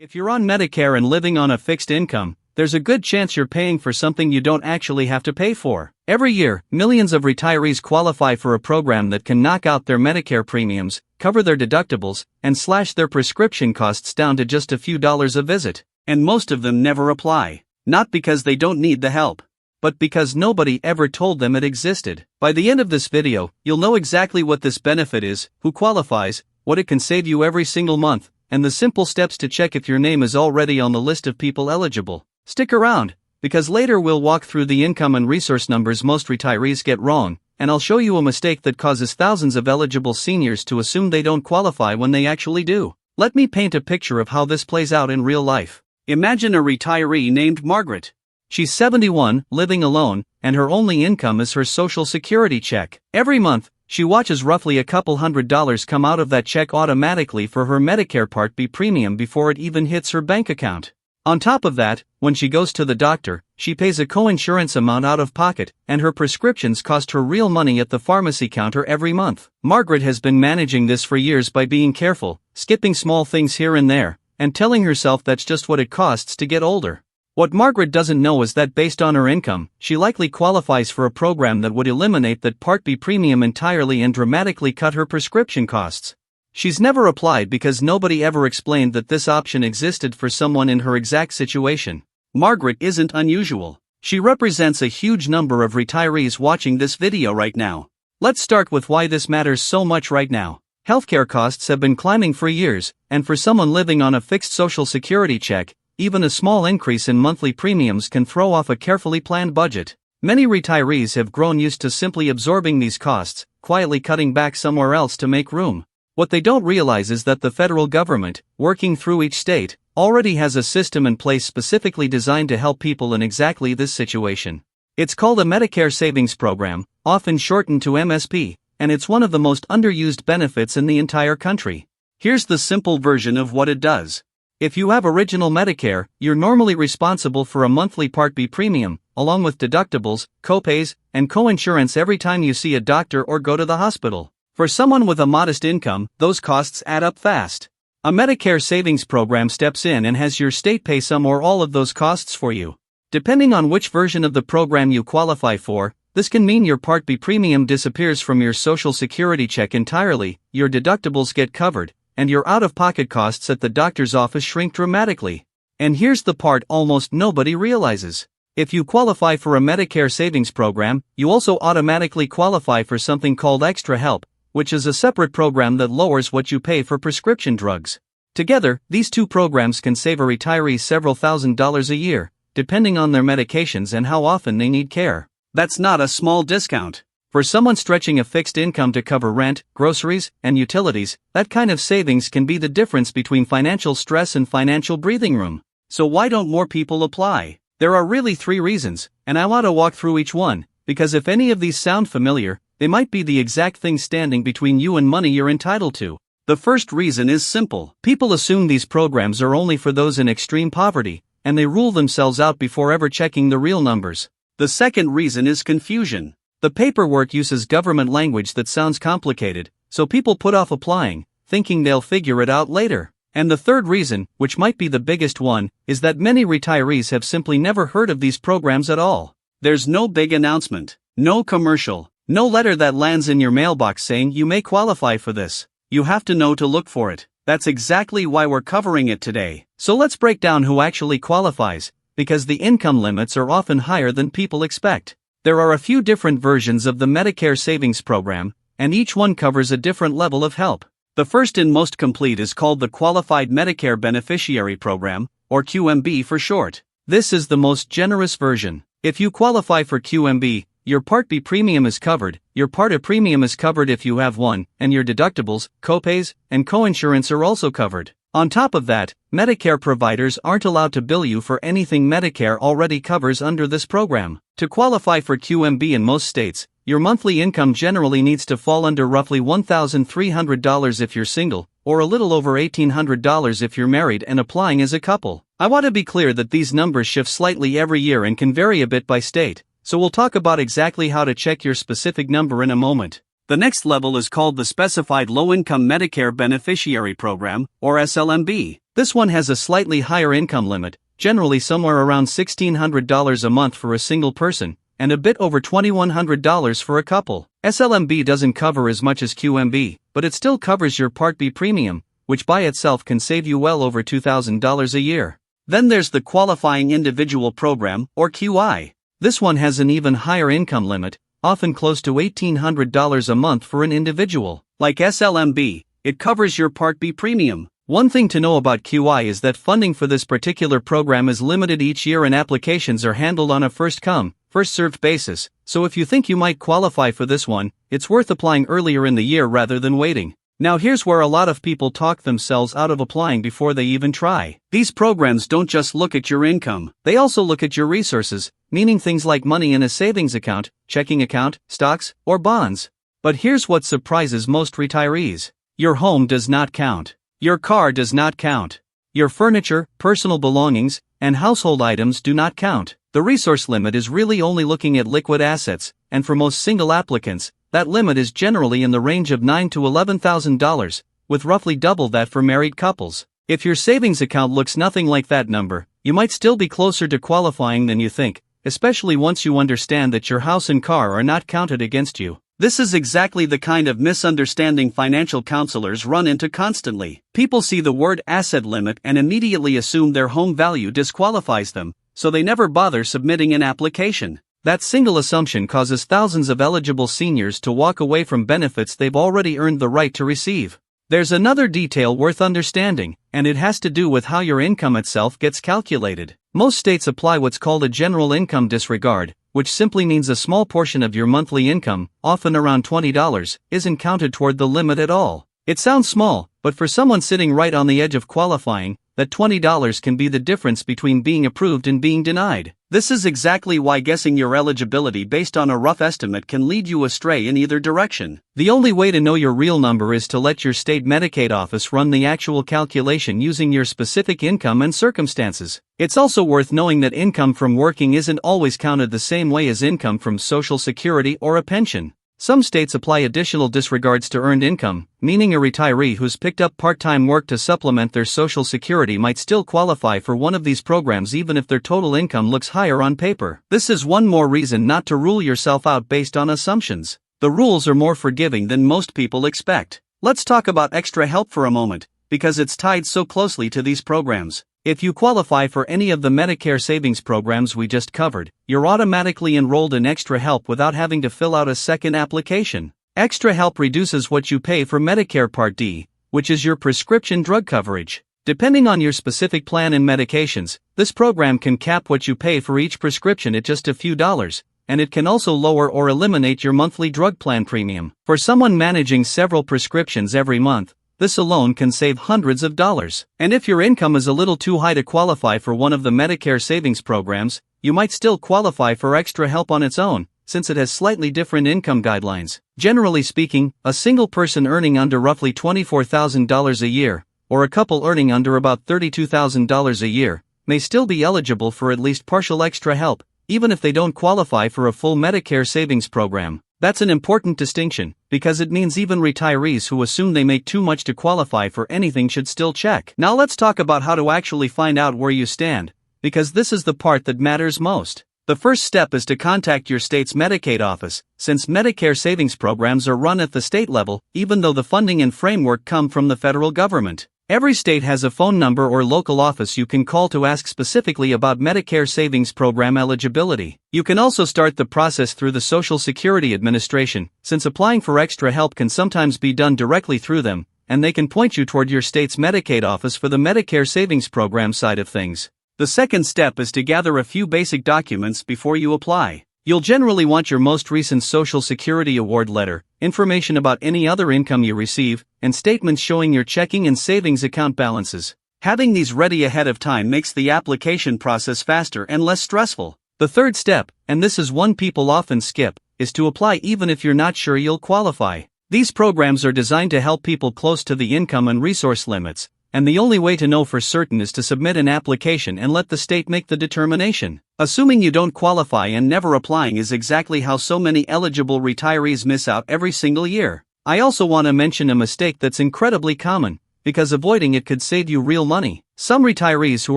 If you're on Medicare and living on a fixed income, there's a good chance you're paying for something you don't actually have to pay for. Every year, millions of retirees qualify for a program that can knock out their Medicare premiums, cover their deductibles, and slash their prescription costs down to just a few dollars a visit. And most of them never apply. Not because they don't need the help, but because nobody ever told them it existed. By the end of this video, you'll know exactly what this benefit is, who qualifies, what it can save you every single month, and the simple steps to check if your name is already on the list of people eligible. Stick around, because later we'll walk through the income and resource numbers most retirees get wrong, and I'll show you a mistake that causes thousands of eligible seniors to assume they don't qualify when they actually do. Let me paint a picture of how this plays out in real life. Imagine a retiree named Margaret. She's 71, living alone, and her only income is her Social Security check. Every month, she watches roughly a couple $100 come out of that check automatically for her Medicare Part B premium before it even hits her bank account. On top of that, when she goes to the doctor, she pays a co-insurance amount out of pocket, and her prescriptions cost her real money at the pharmacy counter every month. Margaret has been managing this for years by being careful, skipping small things here and there, and telling herself that's just what it costs to get older. What Margaret doesn't know is that based on her income, she likely qualifies for a program that would eliminate that Part B premium entirely and dramatically cut her prescription costs. She's never applied because nobody ever explained that this option existed for someone in her exact situation. Margaret isn't unusual. She represents a huge number of retirees watching this video right now. Let's start with why this matters so much right now. Healthcare costs have been climbing for years, and for someone living on a fixed Social Security check, even a small increase in monthly premiums can throw off a carefully planned budget. Many retirees have grown used to simply absorbing these costs, quietly cutting back somewhere else to make room. What they don't realize is that the federal government, working through each state, already has a system in place specifically designed to help people in exactly this situation. It's called a Medicare Savings Program, often shortened to MSP, and it's one of the most underused benefits in the entire country. Here's the simple version of what it does. If you have original Medicare, you're normally responsible for a monthly Part B premium, along with deductibles, copays, and co-insurance every time you see a doctor or go to the hospital. For someone with a modest income, those costs add up fast. A Medicare Savings Program steps in and has your state pay some or all of those costs for you. Depending on which version of the program you qualify for, this can mean your Part B premium disappears from your Social Security check entirely, your deductibles get covered, and your out-of-pocket costs at the doctor's office shrink dramatically. And here's the part almost nobody realizes. If you qualify for a Medicare Savings Program, you also automatically qualify for something called Extra Help, which is a separate program that lowers what you pay for prescription drugs. Together, these two programs can save a retiree several $1,000s a year, depending on their medications and how often they need care. That's not a small discount. For someone stretching a fixed income to cover rent, groceries, and utilities, that kind of savings can be the difference between financial stress and financial breathing room. So why don't more people apply? There are really 3 reasons, and I want to walk through each one, because if any of these sound familiar, they might be the exact thing standing between you and money you're entitled to. The first reason is simple. People assume these programs are only for those in extreme poverty, and they rule themselves out before ever checking the real numbers. The second reason is confusion. The paperwork uses government language that sounds complicated, so people put off applying, thinking they'll figure it out later. And the third reason, which might be the biggest one, is that many retirees have simply never heard of these programs at all. There's no big announcement, no commercial, no letter that lands in your mailbox saying you may qualify for this. You have to know to look for it. That's exactly why we're covering it today. So let's break down who actually qualifies, because the income limits are often higher than people expect. There are a few different versions of the Medicare Savings Program, and each one covers a different level of help. The first and most complete is called the Qualified Medicare Beneficiary Program, or QMB for short. This is the most generous version. If you qualify for QMB, your Part B premium is covered, your Part A premium is covered if you have one, and your deductibles, copays, and co-insurance are also covered. On top of that, Medicare providers aren't allowed to bill you for anything Medicare already covers under this program. To qualify for QMB in most states, your monthly income generally needs to fall under roughly $1,300 if you're single, or a little over $1,800 if you're married and applying as a couple. I want to be clear that these numbers shift slightly every year and can vary a bit by state, so we'll talk about exactly how to check your specific number in a moment. The next level is called the Specified Low-Income Medicare Beneficiary Program, or SLMB. This one has a slightly higher income limit, generally somewhere around $1,600 a month for a single person, and a bit over $2,100 for a couple. SLMB doesn't cover as much as QMB, but it still covers your Part B premium, which by itself can save you well over $2,000 a year. Then there's the Qualifying Individual Program, or QI. This one has an even higher income limit, often close to $1,800 a month for an individual. Like SLMB, it covers your Part B premium. One thing to know about QI is that funding for this particular program is limited each year and applications are handled on a first-come, first-served basis, so if you think you might qualify for this one, it's worth applying earlier in the year rather than waiting. Now here's where a lot of people talk themselves out of applying before they even try. These programs don't just look at your income, they also look at your resources, meaning things like money in a savings account, checking account, stocks, or bonds. But here's what surprises most retirees. Your home does not count. Your car does not count. Your furniture, personal belongings, and household items do not count. The resource limit is really only looking at liquid assets, and for most single applicants, that limit is generally in the range of $9,000 to $11,000, with roughly double that for married couples. If your savings account looks nothing like that number, you might still be closer to qualifying than you think, especially once you understand that your house and car are not counted against you. This is exactly the kind of misunderstanding financial counselors run into constantly. People see the word asset limit and immediately assume their home value disqualifies them, so they never bother submitting an application. That single assumption causes thousands of eligible seniors to walk away from benefits they've already earned the right to receive. There's another detail worth understanding, and it has to do with how your income itself gets calculated. Most states apply what's called a general income disregard, which simply means a small portion of your monthly income, often around $20, isn't counted toward the limit at all. It sounds small, but for someone sitting right on the edge of qualifying, that $20 can be the difference between being approved and being denied. This is exactly why guessing your eligibility based on a rough estimate can lead you astray in either direction. The only way to know your real number is to let your state Medicaid office run the actual calculation using your specific income and circumstances. It's also worth knowing that income from working isn't always counted the same way as income from Social Security or a pension. Some states apply additional disregards to earned income, meaning a retiree who's picked up part-time work to supplement their Social Security might still qualify for one of these programs even if their total income looks higher on paper. This is one more reason not to rule yourself out based on assumptions. The rules are more forgiving than most people expect. Let's talk about extra help for a moment, because it's tied so closely to these programs. If you qualify for any of the Medicare Savings Programs we just covered, you're automatically enrolled in Extra Help without having to fill out a second application. Extra Help reduces what you pay for Medicare Part D, which is your prescription drug coverage. Depending on your specific plan and medications, this program can cap what you pay for each prescription at just a few dollars, and it can also lower or eliminate your monthly drug plan premium. For someone managing several prescriptions every month, this alone can save hundreds of dollars. And if your income is a little too high to qualify for one of the Medicare Savings Programs, you might still qualify for Extra Help on its own, since it has slightly different income guidelines. Generally speaking, a single person earning under roughly $24,000 a year, or a couple earning under about $32,000 a year, may still be eligible for at least partial Extra Help, even if they don't qualify for a full Medicare Savings Program. That's an important distinction, because it means even retirees who assume they make too much to qualify for anything should still check. Now let's talk about how to actually find out where you stand, because this is the part that matters most. The first step is to contact your state's Medicaid office, since Medicare Savings Programs are run at the state level, even though the funding and framework come from the federal government. Every state has a phone number or local office you can call to ask specifically about Medicare Savings Program eligibility. You can also start the process through the Social Security Administration, since applying for Extra Help can sometimes be done directly through them, and they can point you toward your state's Medicaid office for the Medicare Savings Program side of things. The second step is to gather a few basic documents before you apply. You'll generally want your most recent Social Security award letter, information about any other income you receive, and statements showing your checking and savings account balances. Having these ready ahead of time makes the application process faster and less stressful. The third step, and this is one people often skip, is to apply even if you're not sure you'll qualify. These programs are designed to help people close to the income and resource limits, and the only way to know for certain is to submit an application and let the state make the determination. Assuming you don't qualify and never applying is exactly how so many eligible retirees miss out every single year. I also want to mention a mistake that's incredibly common, because avoiding it could save you real money. Some retirees who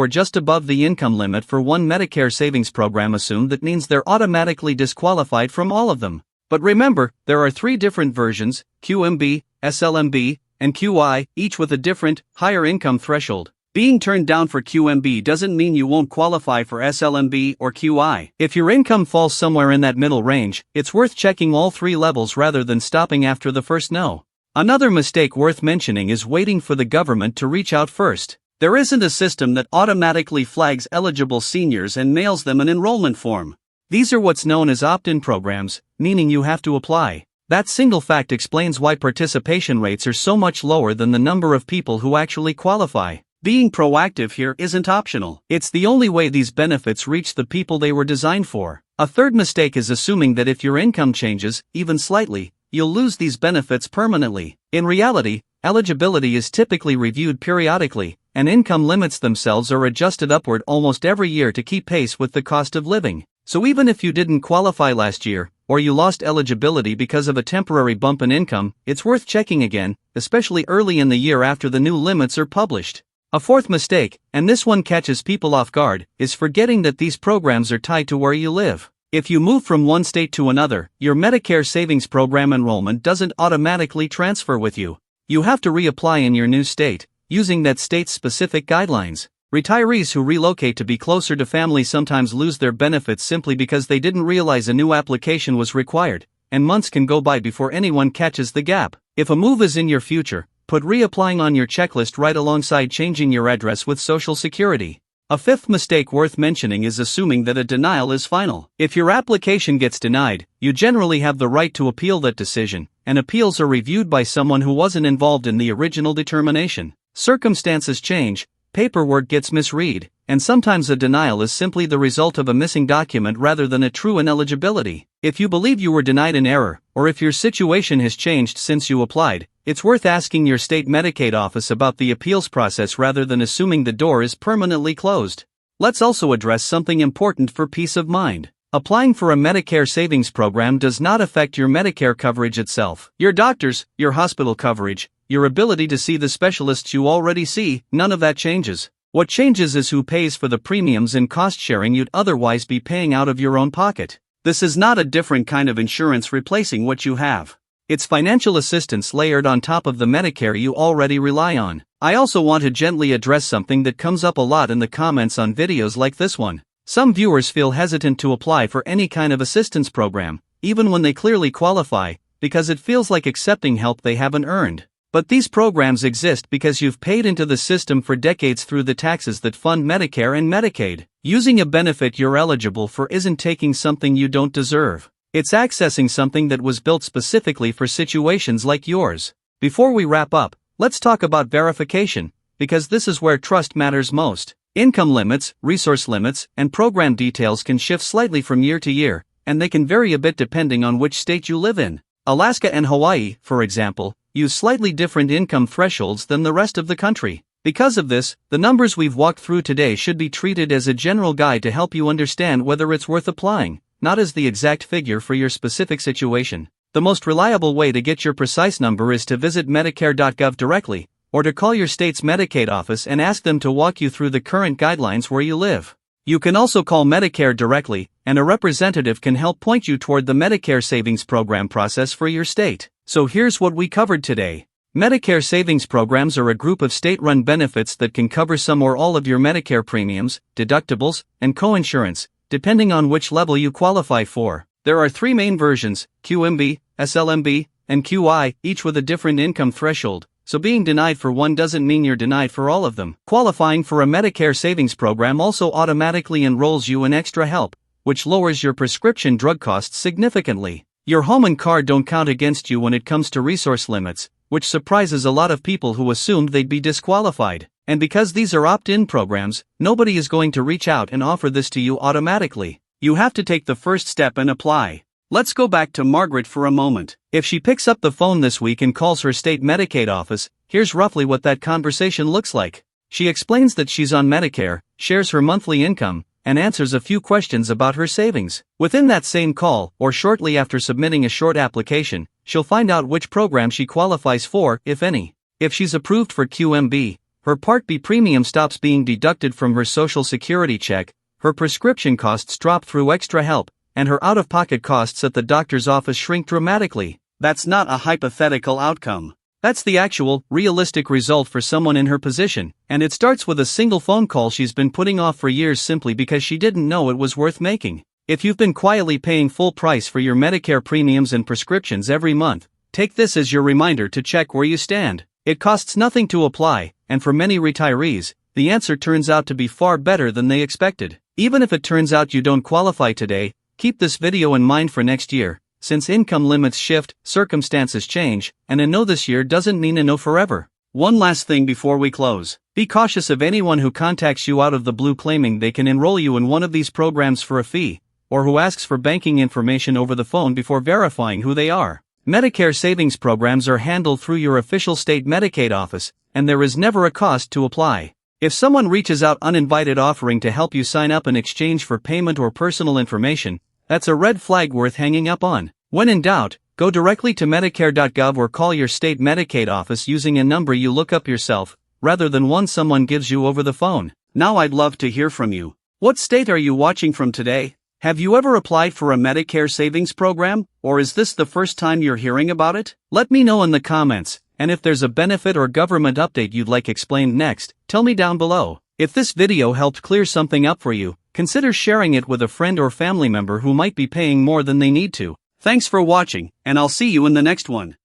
are just above the income limit for one Medicare Savings Program assume that means they're automatically disqualified from all of them. But remember, there are 3 different versions: QMB, SLMB, and QI, each with a different, higher income threshold. Being turned down for QMB doesn't mean you won't qualify for SLMB or QI. If your income falls somewhere in that middle range, it's worth checking all 3 levels rather than stopping after the first no. Another mistake worth mentioning is waiting for the government to reach out first. There isn't a system that automatically flags eligible seniors and mails them an enrollment form. These are what's known as opt-in programs, meaning you have to apply. That single fact explains why participation rates are so much lower than the number of people who actually qualify. Being proactive here isn't optional. It's the only way these benefits reach the people they were designed for. A third mistake is assuming that if your income changes, even slightly, you'll lose these benefits permanently. In reality, eligibility is typically reviewed periodically, and income limits themselves are adjusted upward almost every year to keep pace with the cost of living. So even if you didn't qualify last year, or you lost eligibility because of a temporary bump in income, it's worth checking again, especially early in the year after the new limits are published. A fourth mistake, and this one catches people off guard, is forgetting that these programs are tied to where you live. If you move from one state to another, your Medicare Savings Program enrollment doesn't automatically transfer with you. You have to reapply in your new state, using that state's specific guidelines. Retirees who relocate to be closer to family sometimes lose their benefits simply because they didn't realize a new application was required, and months can go by before anyone catches the gap. If a move is in your future, put reapplying on your checklist right alongside changing your address with Social Security. A fifth mistake worth mentioning is assuming that a denial is final. If your application gets denied, you generally have the right to appeal that decision, and appeals are reviewed by someone who wasn't involved in the original determination. Circumstances change, paperwork gets misread, and sometimes a denial is simply the result of a missing document rather than a true ineligibility. If you believe you were denied in error, or if your situation has changed since you applied, it's worth asking your state Medicaid office about the appeals process rather than assuming the door is permanently closed. Let's also address something important for peace of mind. Applying for a Medicare Savings Program does not affect your Medicare coverage itself. Your doctors, your hospital coverage, your ability to see the specialists you already see, none of that changes. What changes is who pays for the premiums and cost sharing you'd otherwise be paying out of your own pocket. This is not a different kind of insurance replacing what you have. It's financial assistance layered on top of the Medicare you already rely on. I also want to gently address something that comes up a lot in the comments on videos like this one. Some viewers feel hesitant to apply for any kind of assistance program, even when they clearly qualify, because it feels like accepting help they haven't earned. But these programs exist because you've paid into the system for decades through the taxes that fund Medicare and Medicaid. Using a benefit you're eligible for isn't taking something you don't deserve. It's accessing something that was built specifically for situations like yours. Before we wrap up, let's talk about verification, because this is where trust matters most. Income limits, resource limits, and program details can shift slightly from year to year, and they can vary a bit depending on which state you live in. Alaska and Hawaii, for example, use slightly different income thresholds than the rest of the country. Because of this, the numbers we've walked through today should be treated as a general guide to help you understand whether it's worth applying, not as the exact figure for your specific situation. The most reliable way to get your precise number is to visit Medicare.gov directly, or to call your state's Medicaid office and ask them to walk you through the current guidelines where you live. You can also call Medicare directly, and a representative can help point you toward the Medicare Savings Program process for your state. So here's what we covered today. Medicare Savings Programs are a group of state-run benefits that can cover some or all of your Medicare premiums, deductibles, and coinsurance, depending on which level you qualify for. There are 3 main versions: QMB, SLMB, and QI, each with a different income threshold, so being denied for one doesn't mean you're denied for all of them. Qualifying for a Medicare Savings Program also automatically enrolls you in extra help, which lowers your prescription drug costs significantly. Your home and car don't count against you when it comes to resource limits, which surprises a lot of people who assumed they'd be disqualified. And because these are opt-in programs, nobody is going to reach out and offer this to you automatically. You have to take the first step and apply. Let's go back to Margaret for a moment. If she picks up the phone this week and calls her state Medicaid office, here's roughly what that conversation looks like. She explains that she's on Medicare, shares her monthly income, and answers a few questions about her savings. Within that same call, or shortly after submitting a short application, she'll find out which program she qualifies for, if any. If she's approved for QMB, her Part B premium stops being deducted from her Social Security check, her prescription costs drop through extra help, and her out-of-pocket costs at the doctor's office shrink dramatically. That's not a hypothetical outcome. That's the actual, realistic result for someone in her position, and it starts with a single phone call she's been putting off for years simply because she didn't know it was worth making. If you've been quietly paying full price for your Medicare premiums and prescriptions every month, take this as your reminder to check where you stand. It costs nothing to apply, and for many retirees, the answer turns out to be far better than they expected. Even if it turns out you don't qualify today, keep this video in mind for next year, since income limits shift, circumstances change, and a no this year doesn't mean a no forever. One last thing before we close. Be cautious of anyone who contacts you out of the blue claiming they can enroll you in one of these programs for a fee, or who asks for banking information over the phone before verifying who they are. Medicare Savings Programs are handled through your official state Medicaid office, and there is never a cost to apply. If someone reaches out uninvited offering to help you sign up in exchange for payment or personal information, that's a red flag worth hanging up on. When in doubt, go directly to Medicare.gov or call your state Medicaid office using a number you look up yourself, rather than one someone gives you over the phone. Now I'd love to hear from you. What state are you watching from today? Have you ever applied for a Medicare Savings Program, or is this the first time you're hearing about it? Let me know in the comments, and if there's a benefit or government update you'd like explained next, tell me down below. If this video helped clear something up for you, consider sharing it with a friend or family member who might be paying more than they need to. Thanks for watching, and I'll see you in the next one.